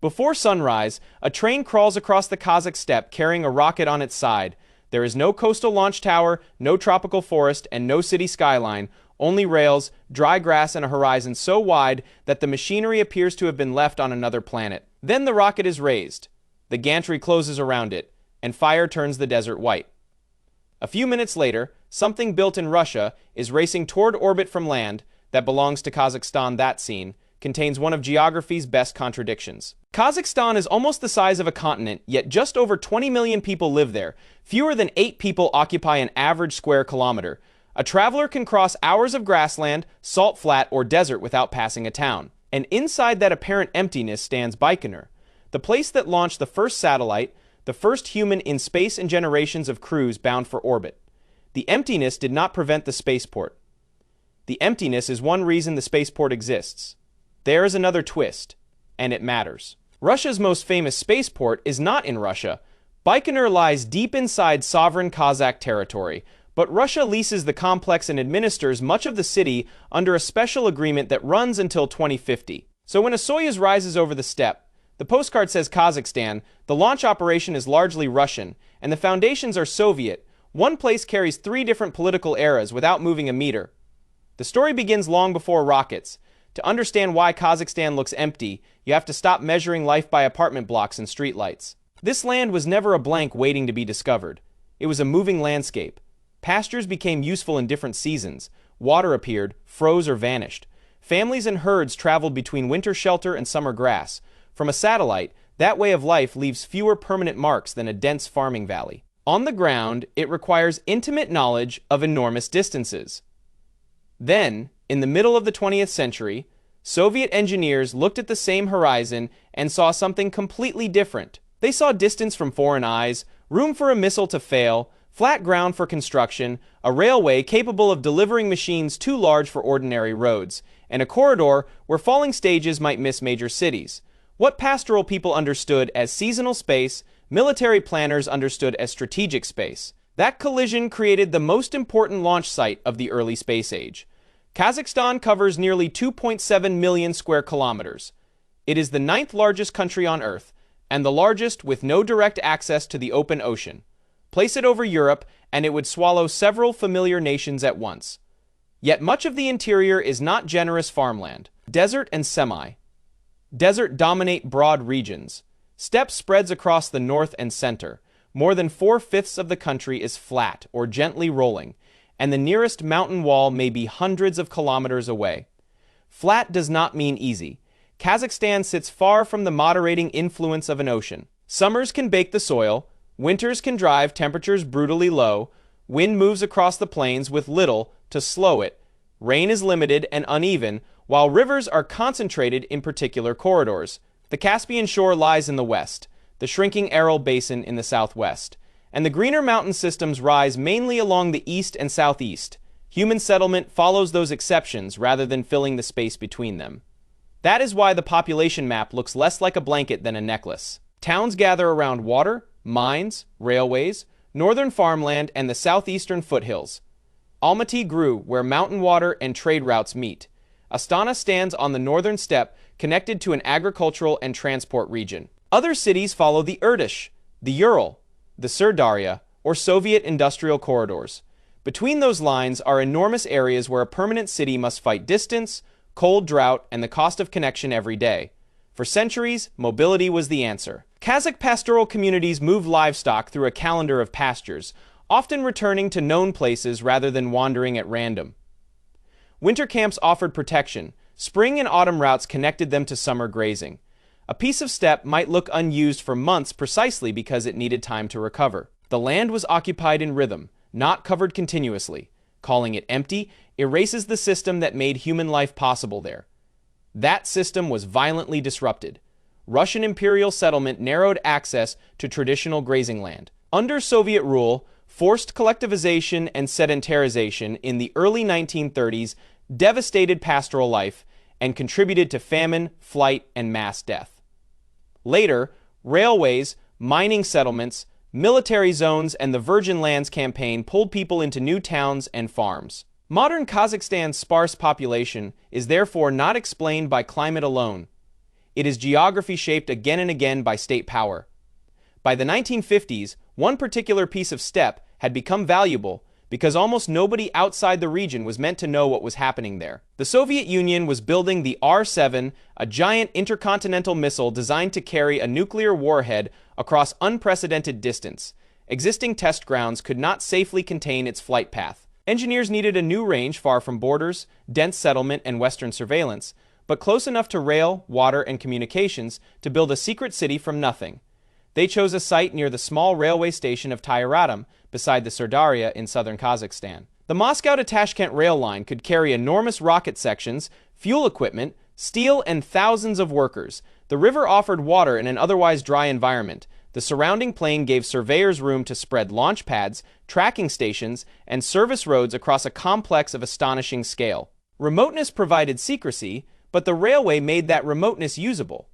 Before sunrise, a train crawls across the Kazakh steppe carrying a rocket on its side. There is no coastal launch tower, no tropical forest, and no city skyline, only rails, dry grass, and a horizon so wide that the machinery appears to have been left on another planet. Then the rocket is raised. The gantry closes around it, and fire turns the desert white. A few minutes later, something built in Russia is racing toward orbit from land that belongs to Kazakhstan. That scene contains one of geography's best contradictions. Kazakhstan is almost the size of a continent, yet just over 20 million people live there. Fewer than 8 people occupy an average square kilometer. A traveler can cross hours of grassland, salt flat, or desert without passing a town. And inside that apparent emptiness stands Baikonur, the place that launched the first satellite, the first human in space and generations of crews bound for orbit. The emptiness did not prevent the spaceport. The emptiness is one reason the spaceport exists. There is another twist, and it matters. Russia's most famous spaceport is not in Russia. Baikonur lies deep inside sovereign Kazakh territory, but Russia leases the complex and administers much of the city under a special agreement that runs until 2050. So when a Soyuz rises over the steppe, the postcard says Kazakhstan, the launch operation is largely Russian, and the foundations are Soviet. One place carries 3 different political eras without moving a meter. The story begins long before rockets. To understand why Kazakhstan looks empty, you have to stop measuring life by apartment blocks and streetlights. This land was never a blank waiting to be discovered. It was a moving landscape. Pastures became useful in different seasons. Water appeared, froze, or vanished. Families and herds traveled between winter shelter and summer grass. From a satellite, that way of life leaves fewer permanent marks than a dense farming valley. On the ground, it requires intimate knowledge of enormous distances. Then, in the middle of the 20th century, Soviet engineers looked at the same horizon and saw something completely different. They saw distance from foreign eyes, room for a missile to fail, flat ground for construction, a railway capable of delivering machines too large for ordinary roads, and a corridor where falling stages might miss major cities. What pastoral people understood as seasonal space, military planners understood as strategic space. That collision created the most important launch site of the early space age. Kazakhstan covers nearly 2.7 million square kilometers. It is the 9th largest country on Earth, and the largest with no direct access to the open ocean. Place it over Europe, and it would swallow several familiar nations at once. Yet much of the interior is not generous farmland. Desert and semi. Desert dominate broad regions. Steppe spreads across the north and center. More than 4/5 of the country is flat or gently rolling, and the nearest mountain wall may be hundreds of kilometers away. Flat does not mean easy. Kazakhstan sits far from the moderating influence of an ocean. Summers can bake the soil, winters can drive temperatures brutally low, wind moves across the plains with little to slow it, rain is limited and uneven, while rivers are concentrated in particular corridors. The Caspian shore lies in the west, the shrinking Aral Basin in the southwest, and the greener mountain systems rise mainly along the east and southeast. Human settlement follows those exceptions rather than filling the space between them. That is why the population map looks less like a blanket than a necklace. Towns gather around water, mines, railways, northern farmland, and the southeastern foothills. Almaty grew where mountain water and trade routes meet. Astana stands on the northern steppe, connected to an agricultural and transport region. Other cities follow the Irtysh, the Ural, the Syr Darya, or Soviet industrial corridors. Between those lines are enormous areas where a permanent city must fight distance, cold, drought, and the cost of connection every day. For centuries, mobility was the answer. Kazakh pastoral communities moved livestock through a calendar of pastures, often returning to known places rather than wandering at random. Winter camps offered protection. Spring and autumn routes connected them to summer grazing. A piece of steppe might look unused for months precisely because it needed time to recover. The land was occupied in rhythm, not covered continuously. Calling it empty erases the system that made human life possible there. That system was violently disrupted. Russian imperial settlement narrowed access to traditional grazing land. Under Soviet rule, forced collectivization and sedentarization in the early 1930s devastated pastoral life and contributed to famine, flight, and mass death. Later, railways, mining settlements, military zones, and the Virgin Lands campaign pulled people into new towns and farms. Modern Kazakhstan's sparse population is therefore not explained by climate alone. It is geography shaped again and again by state power. By the 1950s, one particular piece of steppe had become valuable because almost nobody outside the region was meant to know what was happening there. The Soviet Union was building the R-7, a giant intercontinental missile designed to carry a nuclear warhead across unprecedented distance. Existing test grounds could not safely contain its flight path. Engineers needed a new range far from borders, dense settlement, and Western surveillance, but close enough to rail, water, and communications to build a secret city from nothing. They chose a site near the small railway station of Tyuratam, beside the Syr Darya in southern Kazakhstan. The Moscow to Tashkent rail line could carry enormous rocket sections, fuel equipment, steel, and thousands of workers. The river offered water in an otherwise dry environment. The surrounding plain gave surveyors room to spread launch pads, tracking stations, and service roads across a complex of astonishing scale. Remoteness provided secrecy, but the railway made that remoteness usable.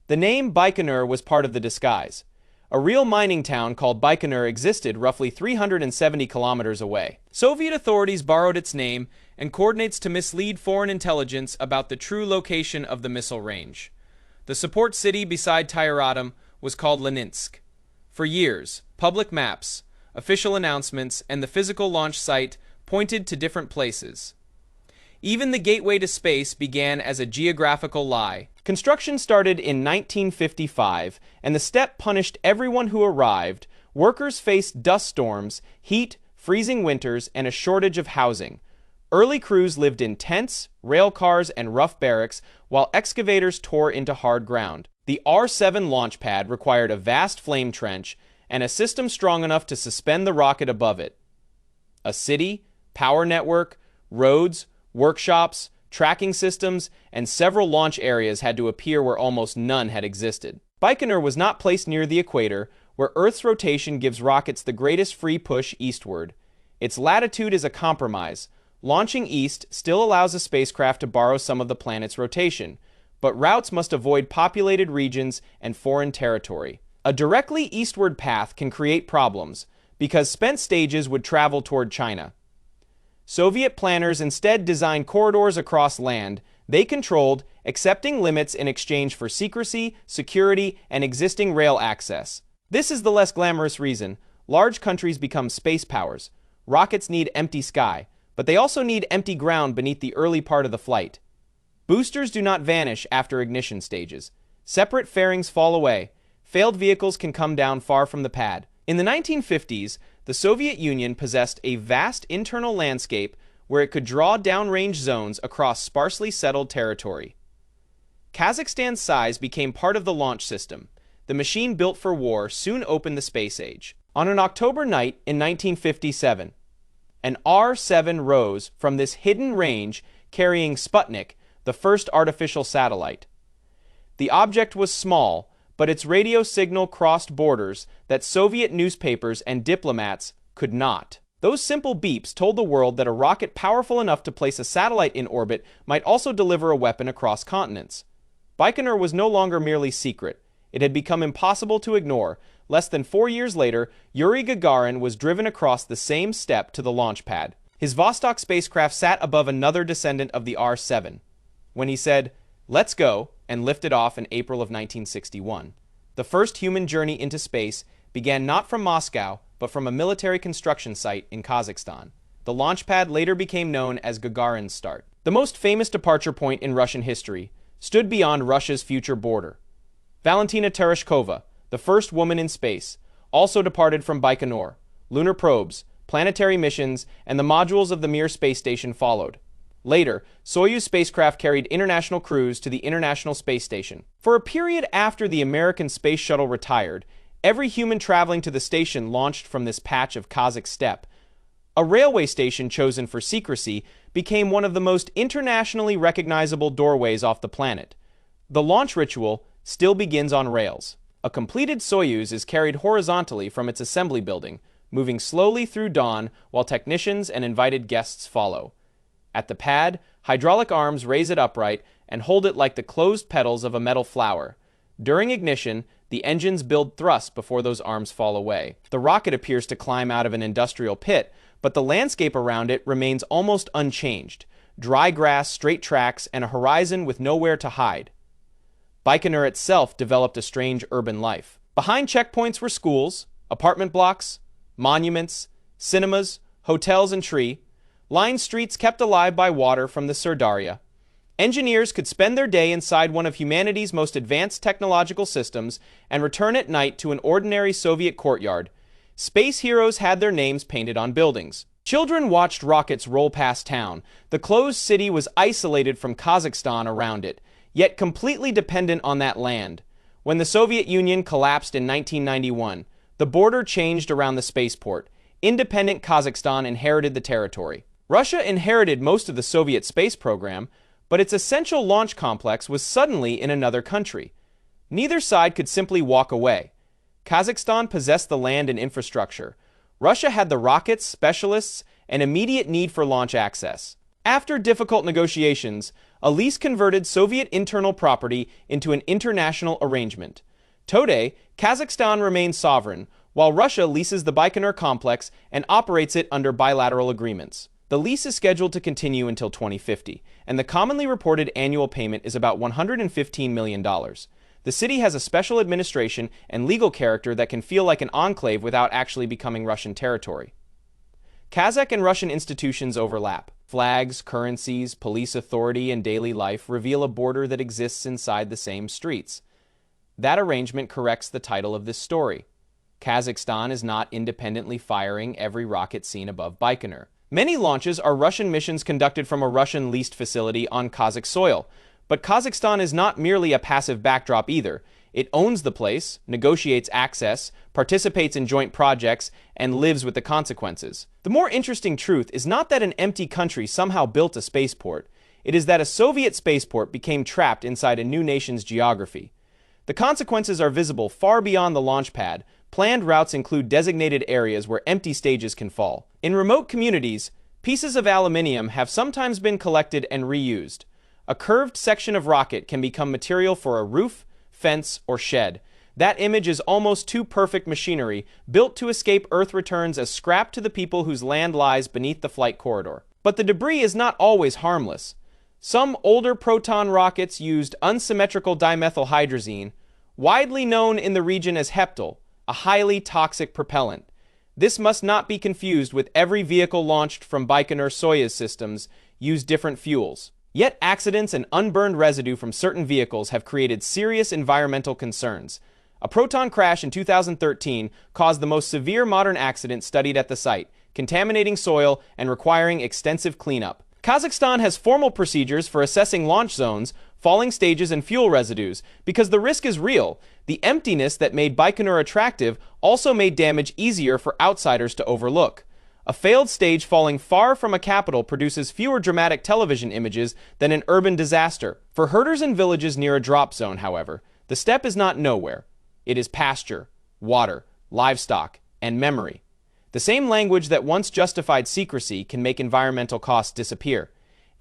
The name Baikonur was part of the disguise. A real mining town called Baikonur existed roughly 370 kilometers away. Soviet authorities borrowed its name and coordinates to mislead foreign intelligence about the true location of the missile range. The support city beside Tyuratam was called Leninsk. For years, public maps, official announcements, and the physical launch site pointed to different places. Even the gateway to space began as a geographical lie. Construction started in 1955, and the steppe punished everyone who arrived. Workers faced dust storms, heat, freezing winters, and a shortage of housing. Early crews lived in tents, rail cars, and rough barracks, while excavators tore into hard ground. The R-7 launch pad required a vast flame trench and a system strong enough to suspend the rocket above it. A city, power network, roads, workshops, tracking systems, and several launch areas had to appear where almost none had existed. Baikonur was not placed near the equator, where Earth's rotation gives rockets the greatest free push eastward. Its latitude is a compromise. Launching east still allows a spacecraft to borrow some of the planet's rotation, but routes must avoid populated regions and foreign territory. A directly eastward path can create problems, because spent stages would travel toward China. Soviet planners instead designed corridors across land they controlled, accepting limits in exchange for secrecy, security, and existing rail access. This is the less glamorous reason. Large countries become space powers. Rockets need empty sky, but they also need empty ground beneath the early part of the flight. Boosters do not vanish after ignition stages. Separate fairings fall away. Failed vehicles can come down far from the pad. In the 1950s, the Soviet Union possessed a vast internal landscape where it could draw downrange zones across sparsely settled territory. Kazakhstan's size became part of the launch system. The machine built for war soon opened the space age. On an October night in 1957, an R-7 rose from this hidden range carrying Sputnik, the first artificial satellite. The object was small, but its radio signal crossed borders that Soviet newspapers and diplomats could not. Those simple beeps told the world that a rocket powerful enough to place a satellite in orbit might also deliver a weapon across continents. Baikonur was no longer merely secret. It had become impossible to ignore. Less than 4 years later, Yuri Gagarin was driven across the same steppe to the launch pad. His Vostok spacecraft sat above another descendant of the R-7. When he said, "Let's go," and lifted off in April of 1961. The first human journey into space began not from Moscow, but from a military construction site in Kazakhstan. The launch pad later became known as Gagarin's start. The most famous departure point in Russian history stood beyond Russia's future border. Valentina Tereshkova, the first woman in space, also departed from Baikonur. Lunar probes, planetary missions, and the modules of the Mir space station followed. Later, Soyuz spacecraft carried international crews to the International Space Station. For a period after the American space shuttle retired, every human traveling to the station launched from this patch of Kazakh steppe. A railway station chosen for secrecy became one of the most internationally recognizable doorways off the planet. The launch ritual still begins on rails. A completed Soyuz is carried horizontally from its assembly building, moving slowly through dawn while technicians and invited guests follow. At the pad, hydraulic arms raise it upright and hold it like the closed petals of a metal flower. During ignition, the engines build thrust before those arms fall away. The rocket appears to climb out of an industrial pit, but the landscape around it remains almost unchanged. Dry grass, straight tracks, and a horizon with nowhere to hide. Baikonur itself developed a strange urban life. Behind checkpoints were schools, apartment blocks, monuments, cinemas, hotels, and tree-lined streets kept alive by water from the Syr Darya. Engineers could spend their day inside one of humanity's most advanced technological systems and return at night to an ordinary Soviet courtyard. Space heroes had their names painted on buildings. Children watched rockets roll past town. The closed city was isolated from Kazakhstan around it, yet completely dependent on that land. When the Soviet Union collapsed in 1991, the border changed around the spaceport. Independent Kazakhstan inherited the territory. Russia inherited most of the Soviet space program, but its essential launch complex was suddenly in another country. Neither side could simply walk away. Kazakhstan possessed the land and infrastructure. Russia had the rockets, specialists, and immediate need for launch access. After difficult negotiations, a lease converted Soviet internal property into an international arrangement. Today, Kazakhstan remains sovereign, while Russia leases the Baikonur complex and operates it under bilateral agreements. The lease is scheduled to continue until 2050, and the commonly reported annual payment is about $115 million. The city has a special administration and legal character that can feel like an enclave without actually becoming Russian territory. Kazakh and Russian institutions overlap. Flags, currencies, police authority, and daily life reveal a border that exists inside the same streets. That arrangement corrects the title of this story. Kazakhstan is not independently firing every rocket seen above Baikonur. Many launches are Russian missions conducted from a Russian-leased facility on Kazakh soil. But Kazakhstan is not merely a passive backdrop either. It owns the place, negotiates access, participates in joint projects, and lives with the consequences. The more interesting truth is not that an empty country somehow built a spaceport. It is that a Soviet spaceport became trapped inside a new nation's geography. The consequences are visible far beyond the launch pad. Planned routes include designated areas where empty stages can fall. In remote communities, pieces of aluminium have sometimes been collected and reused. A curved section of rocket can become material for a roof, fence, or shed. That image is almost too perfect machinery, built to escape Earth returns as scrap to the people whose land lies beneath the flight corridor. But the debris is not always harmless. Some older Proton rockets used unsymmetrical dimethylhydrazine, widely known in the region as heptal, a highly toxic propellant. This must not be confused with every vehicle launched from Baikonur-Soyuz systems use different fuels. Yet accidents and unburned residue from certain vehicles have created serious environmental concerns. A Proton crash in 2013 caused the most severe modern accident studied at the site, contaminating soil and requiring extensive cleanup. Kazakhstan has formal procedures for assessing launch zones, falling stages, and fuel residues, because the risk is real. The emptiness that made Baikonur attractive also made damage easier for outsiders to overlook. A failed stage falling far from a capital produces fewer dramatic television images than an urban disaster. For herders in villages near a drop zone, however, the steppe is not nowhere. It is pasture, water, livestock, and memory. The same language that once justified secrecy can make environmental costs disappear.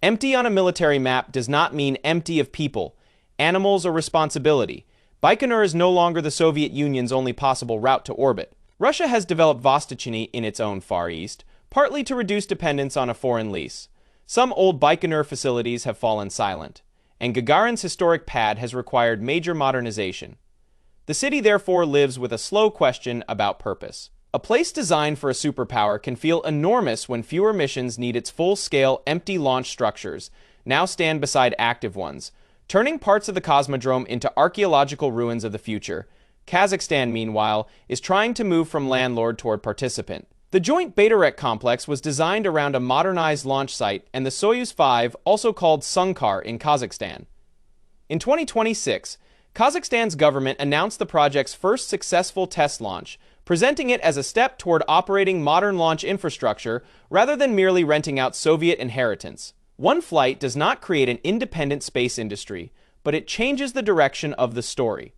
Empty on a military map does not mean empty of people, animals, or responsibility. Baikonur is no longer the Soviet Union's only possible route to orbit. Russia has developed Vostochny in its own Far East, partly to reduce dependence on a foreign lease. Some old Baikonur facilities have fallen silent, and Gagarin's historic pad has required major modernization. The city therefore lives with a slow question about purpose. A place designed for a superpower can feel enormous when fewer missions need its full-scale, empty launch structures, now stand beside active ones, turning parts of the cosmodrome into archaeological ruins of the future. Kazakhstan, meanwhile, is trying to move from landlord toward participant. The joint Baikonur complex was designed around a modernized launch site and the Soyuz 5, also called Sunkar in Kazakhstan. In 2026, Kazakhstan's government announced the project's first successful test launch, presenting it as a step toward operating modern launch infrastructure rather than merely renting out Soviet inheritance. One flight does not create an independent space industry, but it changes the direction of the story.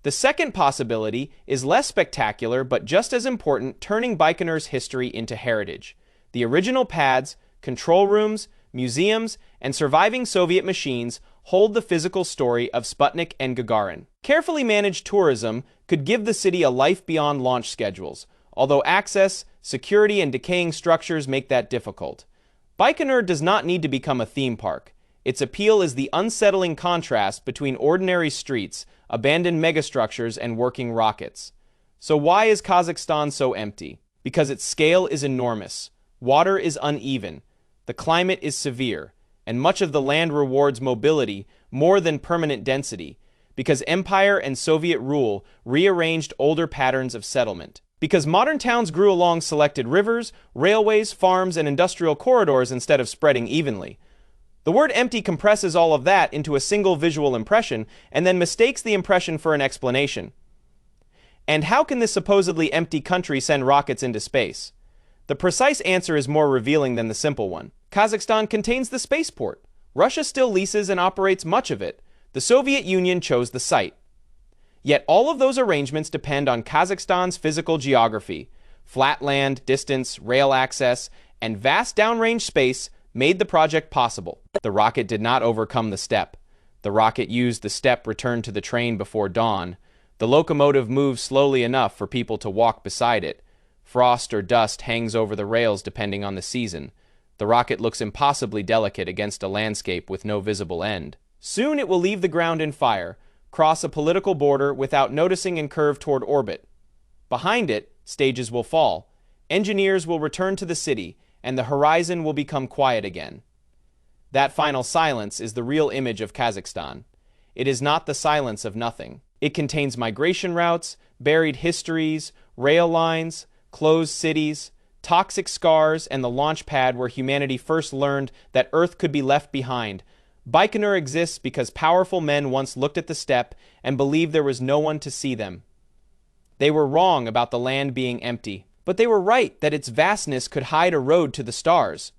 The second possibility is less spectacular but just as important, turning Baikonur's history into heritage. The original pads, control rooms, museums, and surviving Soviet machines hold the physical story of Sputnik and Gagarin. Carefully managed tourism could give the city a life beyond launch schedules, although access, security, and decaying structures make that difficult. Baikonur does not need to become a theme park. Its appeal is the unsettling contrast between ordinary streets, abandoned megastructures, and working rockets. So why is Kazakhstan so empty? Because its scale is enormous, water is uneven, the climate is severe, and much of the land rewards mobility more than permanent density, because empire and Soviet rule rearranged older patterns of settlement. Because modern towns grew along selected rivers, railways, farms, and industrial corridors instead of spreading evenly. The word empty compresses all of that into a single visual impression and then mistakes the impression for an explanation. And how can this supposedly empty country send rockets into space? The precise answer is more revealing than the simple one. Kazakhstan contains the spaceport. Russia still leases and operates much of it. The Soviet Union chose the site. Yet all of those arrangements depend on Kazakhstan's physical geography. Flat land, distance, rail access, and vast downrange space made the project possible. The rocket did not overcome the steppe. The rocket used the steppe returned to the train before dawn. The locomotive moves slowly enough for people to walk beside it. Frost or dust hangs over the rails depending on the season. The rocket looks impossibly delicate against a landscape with no visible end. Soon it will leave the ground in fire, cross a political border without noticing and curve toward orbit. Behind it, stages will fall. Engineers will return to the city, and the horizon will become quiet again. That final silence is the real image of Kazakhstan. It is not the silence of nothing. It contains migration routes, buried histories, rail lines, closed cities, toxic scars, and the launch pad where humanity first learned that Earth could be left behind. Baikonur exists because powerful men once looked at the steppe and believed there was no one to see them. They were wrong about the land being empty, but they were right that its vastness could hide a road to the stars.